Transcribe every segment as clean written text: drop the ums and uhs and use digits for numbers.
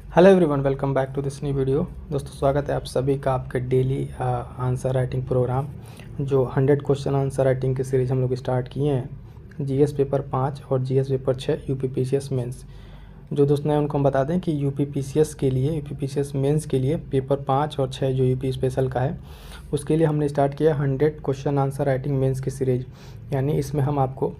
Hello everyone, welcome back to this new video. दोस्तों, स्वागत है आप सभी का आपके डेली आंसर राइटिंग प्रोग्राम जो 100 क्वेश्चन आंसर राइटिंग की सीरीज हम लोग स्टार्ट किए हैं। जीएस पेपर 5 और जीएस पेपर 6 यूपीपीसीएस मेंस। जो दोस्त नए उनको हम बता दें कि यूपीपीसीएस मेंस के लिए पेपर 5 और 6 जो यूपी स्पेशल का है उसके लिए हमने स्टार्ट किया 100 क्वेश्चन आंसर राइटिंग मेंस की सीरीज। यानी इसमें हम आपको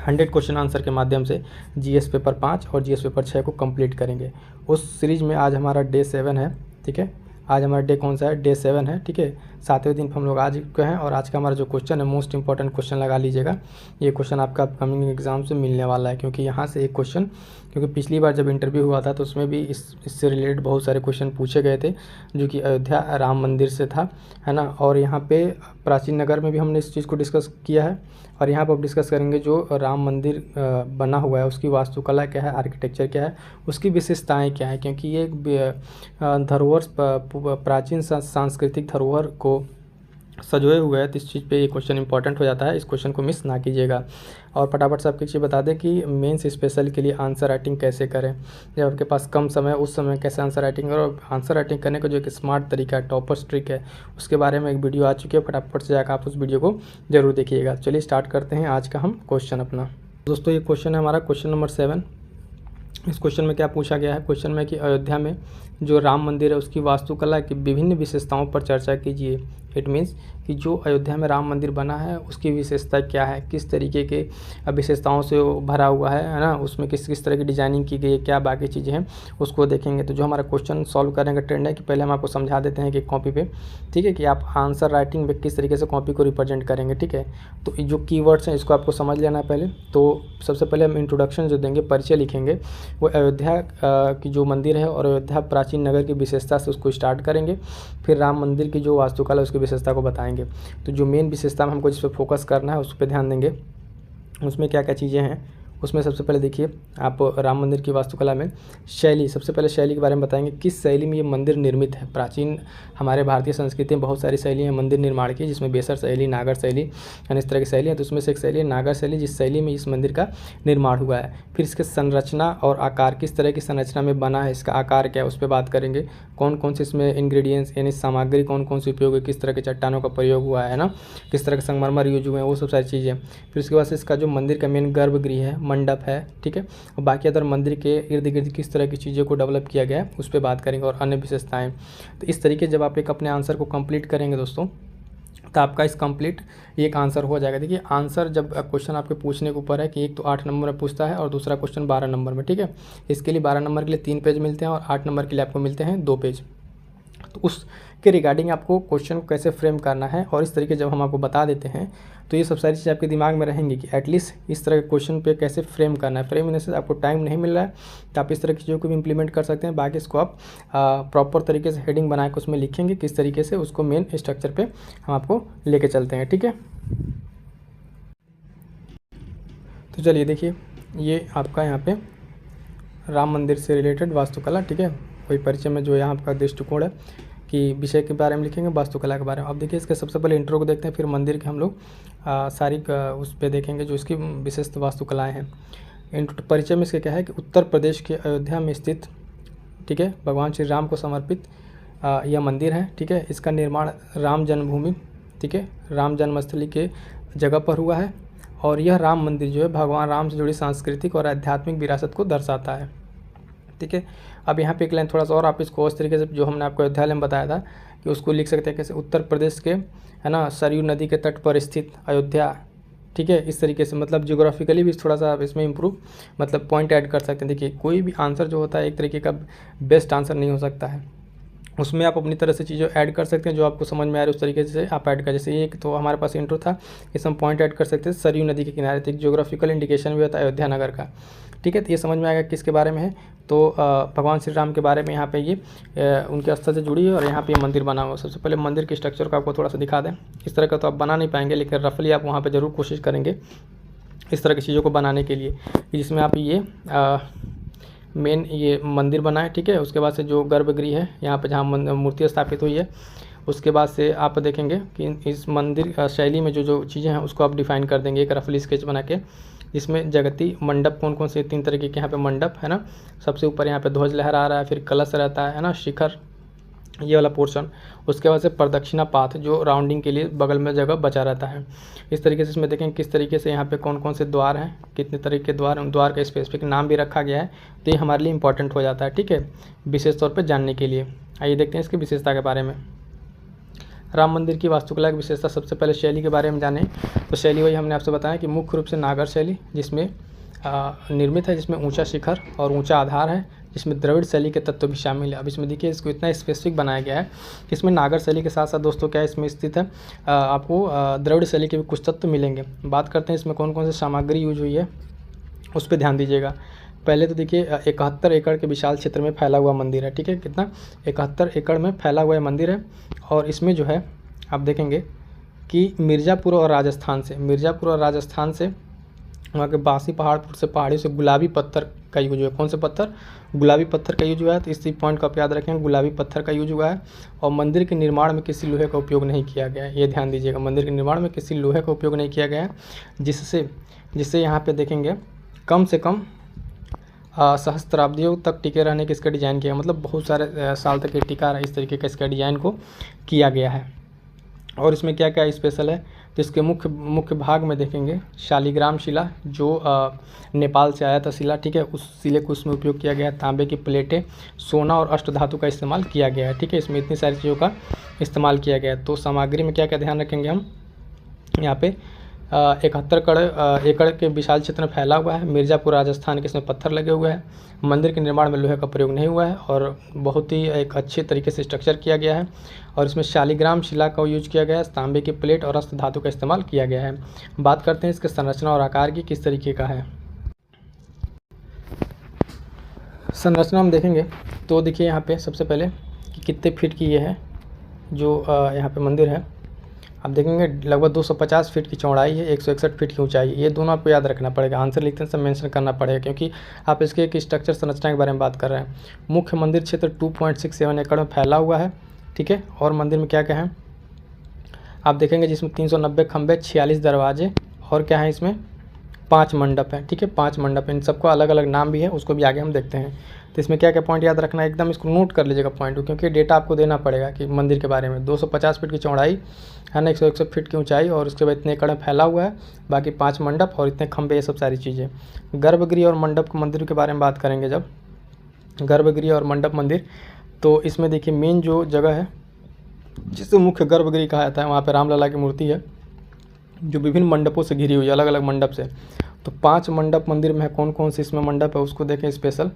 100 क्वेश्चन आंसर के माध्यम से जीएस पेपर 5 और जीएस पेपर 6 को कंप्लीट करेंगे। उस सीरीज में आज हमारा डे 7 है। ठीक है, आज हमारा डे कौन सा है? डे 7 है। ठीक है, 7वें दिन पर हम लोग आज के हैं और आज का हमारा जो क्वेश्चन है मोस्ट इंपॉर्टेंट क्वेश्चन लगा लीजिएगा। ये क्वेश्चन आपका अपकमिंग एग्जाम से मिलने वाला है, क्योंकि यहाँ से एक क्वेश्चन, क्योंकि पिछली बार जब इंटरव्यू हुआ था तो उसमें भी इससे रिलेटेड बहुत सारे क्वेश्चन पूछे गए थे जो कि अयोध्या राम मंदिर से था, है ना। और यहाँ पे प्राचीन नगर में भी हमने इस चीज़ को डिस्कस किया है और यहाँ पर अब डिस्कस करेंगे जो राम मंदिर बना हुआ है उसकी वास्तुकला क्या है, आर्किटेक्चर क्या है, उसकी विशेषताएं क्या है, क्योंकि ये एक धरोहर प्राचीन सांस्कृतिक धरोहर को सजोए हुए है। तो इस चीज़ पे ये क्वेश्चन इंपॉर्टेंट हो जाता है, इस क्वेश्चन को मिस ना कीजिएगा। और फटाफट से आपको चीज़ बता दें कि मेंस स्पेशल के लिए आंसर राइटिंग कैसे करें। जब आपके पास कम समय उस समय कैसे आंसर राइटिंग और आंसर राइटिंग करने का जो एक स्मार्ट तरीका है, टॉपर्स ट्रिक है, उसके बारे में एक वीडियो आ चुकी है। फटाफट से जाकर आप उस वीडियो को जरूर देखिएगा। चलिए स्टार्ट करते हैं आज का हम क्वेश्चन अपना। दोस्तों, ये क्वेश्चन है हमारा क्वेश्चन नंबर 7। इस क्वेश्चन में क्या पूछा गया है? क्वेश्चन में कि अयोध्या में जो राम मंदिर है उसकी वास्तुकला की विभिन्न विशेषताओं पर चर्चा कीजिए। इट मीन्स कि जो अयोध्या में राम मंदिर बना है उसकी विशेषता क्या है, किस तरीके के विशेषताओं से वो भरा हुआ है ना, उसमें किस किस तरह की डिजाइनिंग की गई है, क्या बाकी चीज़ें हैं उसको देखेंगे। तो जो हमारा क्वेश्चन सॉल्व करने का ट्रेंड है कि पहले हम आपको समझा देते हैं कि कॉपी पे, ठीक है, कि आप आंसर राइटिंग में किस तरीके से कॉपी को रिप्रेजेंट करेंगे। ठीक है, तो जो कीवर्ड्स हैं इसको आपको समझ लेना है पहले। तो सबसे पहले हम इंट्रोडक्शन जो देंगे, परिचय लिखेंगे, वो अयोध्या की जो मंदिर है और अयोध्या प्राचीन नगर की विशेषता से उसको स्टार्ट करेंगे। फिर राम मंदिर की जो वास्तुकला उसकी विशेषता को बताएंगे। तो जो मेन विशेषता में हमको जिस पर फोकस करना है उस पर ध्यान देंगे, उसमें क्या क्या चीज़ें हैं। उसमें सबसे पहले देखिए आप राम मंदिर की वास्तुकला में शैली, सबसे पहले शैली के बारे में बताएंगे, किस शैली में ये मंदिर निर्मित है। प्राचीन हमारे भारतीय संस्कृति में बहुत सारी शैली हैं मंदिर निर्माण की, जिसमें बेसर शैली, नागर शैली, यानी इस तरह की शैली है। तो उसमें से एक शैली है नागर शैली, जिस शैली में इस मंदिर का निर्माण हुआ है। फिर इसके संरचना और आकार, किस तरह की संरचना में बना है, इसका आकार क्या है, उस पर बात करेंगे। कौन कौन से इसमें इंग्रेडिएंट्स यानी सामग्री कौन कौन सी उपयोग है, किस तरह के चट्टानों का प्रयोग हुआ है ना, किस तरह के संगमरमर यूज हुए हैं, वो सब सारी चीज़ें। फिर उसके बाद से इसका जो मंदिर का मेन गर्भगृह है, मंडप है, ठीक है, और बाकी अदर मंदिर के इर्द गिर्द किस तरह की चीज़ों को डेवलप किया गया है उस पर बात करेंगे और अन्य विशेषताएं। तो इस तरीके जब आप एक अपने आंसर को कंप्लीट करेंगे दोस्तों, तो आपका इस कंप्लीट एक आंसर हो जाएगा। देखिए आंसर जब क्वेश्चन आपके पूछने के ऊपर है कि एक तो 8 नंबर में पूछता है और दूसरा क्वेश्चन 12 नंबर में। ठीक है, इसके लिए 12 नंबर के लिए 3 पेज मिलते हैं और 8 नंबर के लिए आपको मिलते हैं 2 पेज। तो उसके रिगार्डिंग आपको क्वेश्चन को कैसे फ्रेम करना है और इस तरीके जब हम आपको बता देते हैं तो ये सब सारी चीज़ें आपके दिमाग में रहेंगी कि एटलीस्ट इस तरह के क्वेश्चन पे कैसे फ्रेम करना है। फ्रेम होने से आपको टाइम नहीं मिल रहा है तो आप इस तरह की चीज़ों को भी इंप्लीमेंट कर सकते हैं। बाकी इसको आप प्रॉपर तरीके से हेडिंग बना के उसमें लिखेंगे किस तरीके से, उसको मेन स्ट्रक्चर पर हम आपको लेके चलते हैं। ठीक है, तो चलिए देखिए ये आपका यहाँ पे राम मंदिर से रिलेटेड वास्तुकला, ठीक है, वही परिचय में जो यहाँ आपका दृष्टिकोण है कि विषय के बारे में लिखेंगे, वास्तुकला के बारे में। अब देखिए इसके सबसे पहले इंट्रो को देखते हैं, फिर मंदिर के हम लोग सारी उस पर देखेंगे जो इसकी विशिष्ट वास्तुकलाएँ हैं। परिचय में इसके क्या है कि उत्तर प्रदेश के अयोध्या में स्थित, ठीक है, भगवान श्री राम को समर्पित यह मंदिर है। ठीक है, इसका निर्माण राम जन्मभूमि, ठीक है, राम जन्मस्थली के जगह पर हुआ है और यह राम मंदिर जो है भगवान राम से जुड़ी सांस्कृतिक और आध्यात्मिक विरासत को दर्शाता है। ठीक है, अब यहाँ पे एक लाइन थोड़ा सा और आप इसको उस तरीके से जो हमने आपको अयोध्या में बताया था कि उसको लिख सकते हैं कैसे, उत्तर प्रदेश के, है ना, सरयू नदी के तट पर स्थित अयोध्या। ठीक है, इस तरीके से मतलब जियोग्राफिकली भी थोड़ा सा इसमें इम्प्रूव मतलब पॉइंट ऐड कर सकते हैं। देखिए कोई भी आंसर जो होता है एक तरीके का बेस्ट आंसर नहीं हो सकता है, उसमें आप अपनी तरह से चीज़ें ऐड कर सकते हैं जो आपको समझ में आ रही है उस तरीके से आप ऐड कर। जैसे एक तो हमारे पास इंट्रो था, इसमें पॉइंट ऐड कर सकते हैं सरयू नदी के किनारे, तो एक जियोग्राफिकल इंडिकेशन भी होता है अयोध्या नगर का। ठीक है, तो ये समझ में आएगा किसके बारे में है, तो भगवान श्री राम के बारे में यहाँ पे ये उनके स्थल से जुड़ी है और यहाँ पे ये मंदिर बना हुआ। सबसे पहले मंदिर के स्ट्रक्चर को आपको थोड़ा सा दिखा दें। इस तरह का तो आप बना नहीं पाएंगे लेकिन रफली आप वहाँ पर ज़रूर कोशिश करेंगे इस तरह की चीज़ों को बनाने के लिए, जिसमें आप ये मेन ये मंदिर बना है। ठीक है, उसके बाद से जो गर्भगृह है यहाँ पे जहाँ मूर्ति स्थापित हुई है, उसके बाद से आप देखेंगे कि इस मंदिर शैली में जो जो चीज़ें हैं उसको आप डिफाइन कर देंगे एक रफली स्केच बना के। जिसमें जगती मंडप कौन कौन से 3 तरीके के यहाँ पे मंडप है ना। सबसे ऊपर यहाँ पे ध्वज लहरा रहा है, फिर कलश रहता है ना, शिखर, ये वाला पोर्शन। उसके बाद से प्रदक्षिणा पाथ जो राउंडिंग के लिए बगल में जगह बचा रहता है। इस तरीके से इसमें देखें किस तरीके से यहाँ पे कौन कौन से द्वार हैं, कितने तरीके के द्वार हैं, द्वार का स्पेसिफिक नाम भी रखा गया है। तो ये हमारे लिए इंपॉर्टेंट हो जाता है, ठीक है, विशेष तौर पर जानने के लिए। आइए देखते हैं इसकी विशेषता के बारे में। राम मंदिर की वास्तुकला की विशेषता, सबसे पहले शैली के बारे में जानें तो शैली वही हमने आपसे बताया कि मुख्य रूप से नागर शैली जिसमें निर्मित है, जिसमें ऊंचा शिखर और ऊंचा आधार है, जिसमें द्रविड़ शैली के तत्व भी शामिल है। अब इसमें देखिए इसको इतना स्पेसिफिक बनाया गया है कि इसमें नागर शैली के साथ साथ दोस्तों क्या इसमें स्थित है, आपको द्रविड़ शैली के भी कुछ तत्व मिलेंगे। बात करते हैं इसमें कौन कौन सी सामग्री यूज हुई है, उस पर ध्यान दीजिएगा। पहले तो देखिए 71 एकड़ के विशाल क्षेत्र में फैला हुआ मंदिर है, ठीक है, कितना 71 एकड़ में फैला हुआ मंदिर है। और इसमें जो है आप देखेंगे कि मिर्ज़ापुर और राजस्थान से वहाँ के बासी पहाड़पुर से पहाड़ी से गुलाबी पत्थर का यूज हुआ है। कौन से पत्थर, गुलाबी पत्थर का यूज हुआ है। तो इसी पॉइंट को आप याद रखें, गुलाबी पत्थर का यूज हुआ है। और मंदिर के निर्माण में किसी लोहे का उपयोग नहीं किया गया है, ये ध्यान दीजिएगा, मंदिर के निर्माण में किसी लोहे का उपयोग नहीं किया गया है, जिससे यहाँ पे देखेंगे कम से कम सहस्त्राब्दियों तक टिके रहने के इसका डिज़ाइन किया, मतलब बहुत सारे साल तक ये टिका रहा, इस तरीके का इसका डिज़ाइन को किया गया है। और इसमें क्या क्या स्पेशल है, तो इसके मुख्य भाग में देखेंगे शालिग्राम शिला जो नेपाल से आया था शिला, ठीक है, उस शिले को उसमें उपयोग किया गया है। तांबे की प्लेटें, सोना और अष्टधातु का इस्तेमाल किया गया है, ठीक है, इसमें इतनी सारी चीज़ों का इस्तेमाल किया गया है। तो सामग्री में क्या क्या ध्यान रखेंगे हम, यहाँ पे 71 एकड़ के विशाल क्षेत्र में फैला हुआ है। मिर्ज़ापुर राजस्थान के इसमें पत्थर लगे हुए हैं। मंदिर के निर्माण में लोहे का प्रयोग नहीं हुआ है और बहुत ही एक अच्छे तरीके से स्ट्रक्चर किया गया है। और इसमें शालिग्राम शिला का यूज किया गया है, तांबे की प्लेट और अष्ट धातु का इस्तेमाल किया गया है। बात करते हैं इसके संरचना और आकार की, किस तरीके का है। संरचना हम देखेंगे तो देखिए यहाँ पे सबसे पहले कि कितने फीट की ये है जो यहाँ पे मंदिर है। आप देखेंगे लगभग 250 फीट की चौड़ाई है, 161 फीट की ऊंचाई है। ये दोनों आपको याद रखना पड़ेगा, आंसर लिखते हैं सब मेंशन करना पड़ेगा, क्योंकि आप इसके एक स्ट्रक्चर संरचना के बारे में बात कर रहे हैं। मुख्य मंदिर क्षेत्र 2.67 एकड़ में फैला हुआ है, ठीक है। और मंदिर में क्या क्या है आप देखेंगे, जिसमें 390 खंभे, 46 दरवाजे और क्या है इसमें 5 मंडप हैं, ठीक है, 5 मंडप हैं। इन सबको अलग अलग नाम भी है, उसको भी आगे हम देखते हैं। तो इसमें क्या क्या पॉइंट याद रखना है, एकदम इसको नोट कर लीजिएगा पॉइंट को, क्योंकि डेटा आपको देना पड़ेगा कि मंदिर के बारे में। 250 फीट की चौड़ाई है ना, 161 फीट की ऊंचाई और उसके बाद इतने एकड़ में फैला हुआ है, बाकी 5 मंडप और इतने खंभे, ये सब सारी चीज़ें। गर्भगृह और मंडप मंदिर के बारे में बात करेंगे जब, गर्भगृह और मंडप मंदिर, तो इसमें देखिए मेन जो जगह है जिसे मुख्य गर्भगृह कहा जाता है, वहाँ पर रामलला की मूर्ति है जो विभिन्न मंडपों से घिरी हुई है, अलग अलग मंडप से। तो 5 मंडप मंदिर में है, कौन कौन से इसमें मंडप है उसको देखें स्पेशल।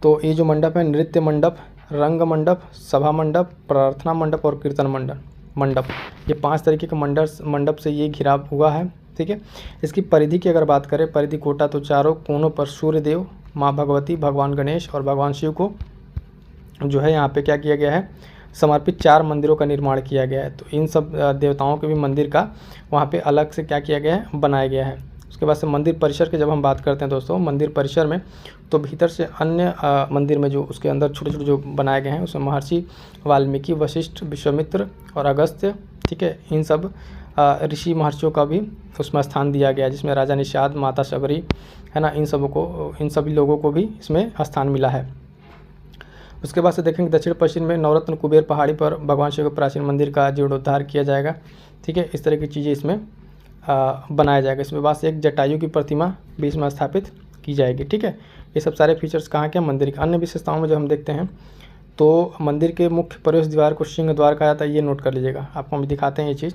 तो ये जो मंडप है, नृत्य मंडप, रंग मंडप, सभा मंडप, प्रार्थना मंडप और कीर्तन मंडप, ये 5 तरीके के मंडप से ये घिरा हुआ है, ठीक है। इसकी परिधि की अगर बात करें, परिधि कोटा, तो चारों कोनों पर सूर्यदेव, माँ भगवती, भगवान गणेश और भगवान शिव को जो है यहाँ पे क्या किया गया है, समर्पित 4 मंदिरों का निर्माण किया गया है। तो इन सब देवताओं के भी मंदिर का वहाँ पे अलग से क्या किया गया है, बनाया गया है। उसके बाद से मंदिर परिसर की जब हम बात करते हैं दोस्तों, मंदिर परिसर में तो भीतर से अन्य मंदिर में जो उसके अंदर छोटे छोटे जो बनाए गए हैं, उसमें महर्षि वाल्मीकि, वशिष्ठ, विश्वामित्र और अगस्त्य, ठीक है, इन सब ऋषि महर्षियों का भी उसमें स्थान दिया गया है, जिसमें राजा निषाद, माता शबरी है ना, इन सभी लोगों को भी इसमें स्थान मिला है। उसके बाद से देखेंगे दक्षिण पश्चिम में नवरत्न कुबेर पहाड़ी पर भगवान शिव के प्राचीन मंदिर का जीर्णोद्धार किया जाएगा, ठीक है, इस तरह की चीज़ें इसमें बनाया जाएगा। इसमें बाद से एक जटायु की प्रतिमा भी इसमें स्थापित की जाएगी, ठीक है। ये सब सारे फीचर्स कहाँ के, मंदिर के। अन्य विशेषताओं में जो हम देखते हैं तो मंदिर के मुख्य प्रवेश द्वार को सिंह द्वार कहा जाता है, ये नोट कर लीजिएगा, आपको हम दिखाते हैं ये चीज़,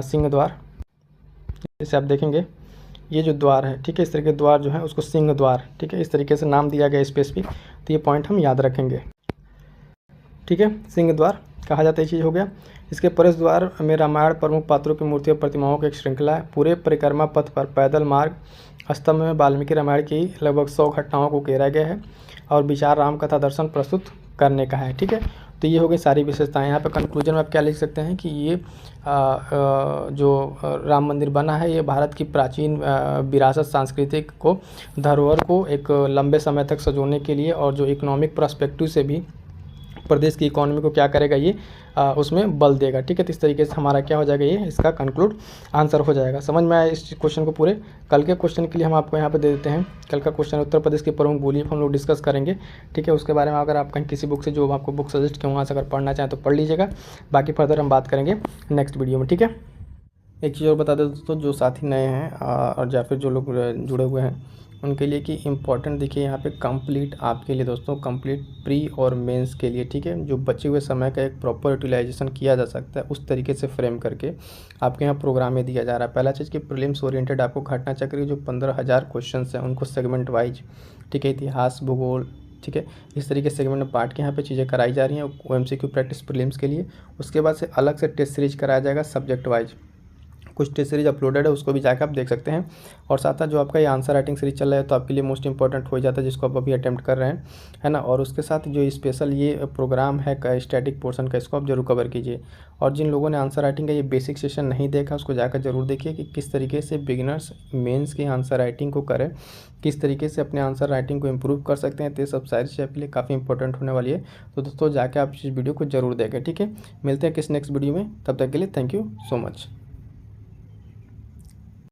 सिंह द्वार। जैसे आप देखेंगे ये जो द्वार है, ठीक है, इस तरह के द्वार जो है उसको सिंह द्वार, ठीक है, इस तरीके से नाम दिया गया स्पेसिफिक, तो ये पॉइंट हम याद रखेंगे, ठीक है। सिंह द्वार कहा जाता है, ये चीज़ हो गया। इसके प्रवेश द्वार में रामायण प्रमुख पात्रों की मूर्ति और प्रतिमाओं की एक श्रृंखला है। पूरे परिक्रमा पथ पर पैदल मार्ग स्तंभ में वाल्मीकि रामायण की लगभग 100 घटनाओं को घेरा गया है और विचार राम कथा दर्शन प्रस्तुत करने का है, ठीक है। तो ये हो गई सारी विशेषताएं। यहाँ पे कंक्लूजन में आप क्या लिख सकते हैं कि ये जो राम मंदिर बना है, ये भारत की प्राचीन विरासत, सांस्कृतिक को, धरोहर को एक लंबे समय तक संजोने के लिए और जो इकोनॉमिक पर्सपेक्टिव से भी प्रदेश की इकोनॉमी को क्या करेगा ये उसमें बल देगा। ठीक है, तो इस तरीके से हमारा क्या हो जाएगा, ये इसका कंक्लूड आंसर हो जाएगा। समझ में आया इस क्वेश्चन को पूरे। कल के क्वेश्चन के लिए हम आपको यहाँ पे दे देते हैं। कल का क्वेश्चन उत्तर प्रदेश की प्रमुख बोली हम लोग डिस्कस करेंगे। ठीक है, उसके बारे में अगर आप कहीं किसी बुक से जो आपको बुक सजेस्ट किया वहाँ से अगर पढ़ना चाहें तो पढ़ लीजिएगा। बाकी फर्दर हम बात करेंगे नेक्स्ट वीडियो में। ठीक है, एक चीज़ और बता दें दोस्तों, जो साथी नए हैं और या फिर जो लोग जुड़े हुए हैं उनके लिए कि इम्पॉर्टेंट देखिए यहाँ पे कंप्लीट आपके लिए दोस्तों, कंप्लीट प्री और मेंस के लिए। ठीक है, जो बचे हुए समय का एक प्रॉपर यूटिलाइजेशन किया जा सकता है उस तरीके से फ्रेम करके आपके यहाँ प्रोग्राम में दिया जा रहा है। पहला चीज़ कि प्रीलिम्स ओरिएंटेड आपको घटना चक्र जो 15,000 क्वेश्चन हैं उनको सेगमेंट वाइज, ठीक है, इतिहास, भूगोल, ठीक है, इस तरीके से सेगमेंट में बांट के यहाँ पे चीज़ें कराई जा रही हैं OMCQ प्रैक्टिस प्रीलिम्स के लिए। उसके बाद से अलग से टेस्ट सीरीज कराया जाएगा सब्जेक्ट वाइज। कुछ टेस्ट सीरीज अपलोडेड है, उसको भी जाकर आप देख सकते हैं। और साथ साथ जो आपका ये आंसर राइटिंग सीरीज चल रहा है तो आपके लिए मोस्ट इंपॉर्टेंट हो जाता है, जिसको आप अभी अटेम्प्ट कर रहे हैं, है ना। और उसके साथ जो स्पेशल ये प्रोग्राम है स्टैटिक पोर्शन का, इसको आप जरूर कवर कीजिए। और जिन लोगों ने आंसर राइटिंग का ये बेसिक सेशन नहीं देखा उसको जाकर जरूर देखिए कि किस तरीके से बिगिनर्स मेंस की आंसर राइटिंग को करें, किस तरीके से अपने आंसर राइटिंग को इम्प्रूव कर सकते हैं। तो ये सब सारी चीज़ आपके लिए काफ़ी इंपॉर्टेंट होने वाली है। तो दोस्तों जाके आप इस वीडियो को जरूर देखें। ठीक है, मिलते हैं किस नेक्स्ट वीडियो में, तब तक के लिए थैंक यू सो मच।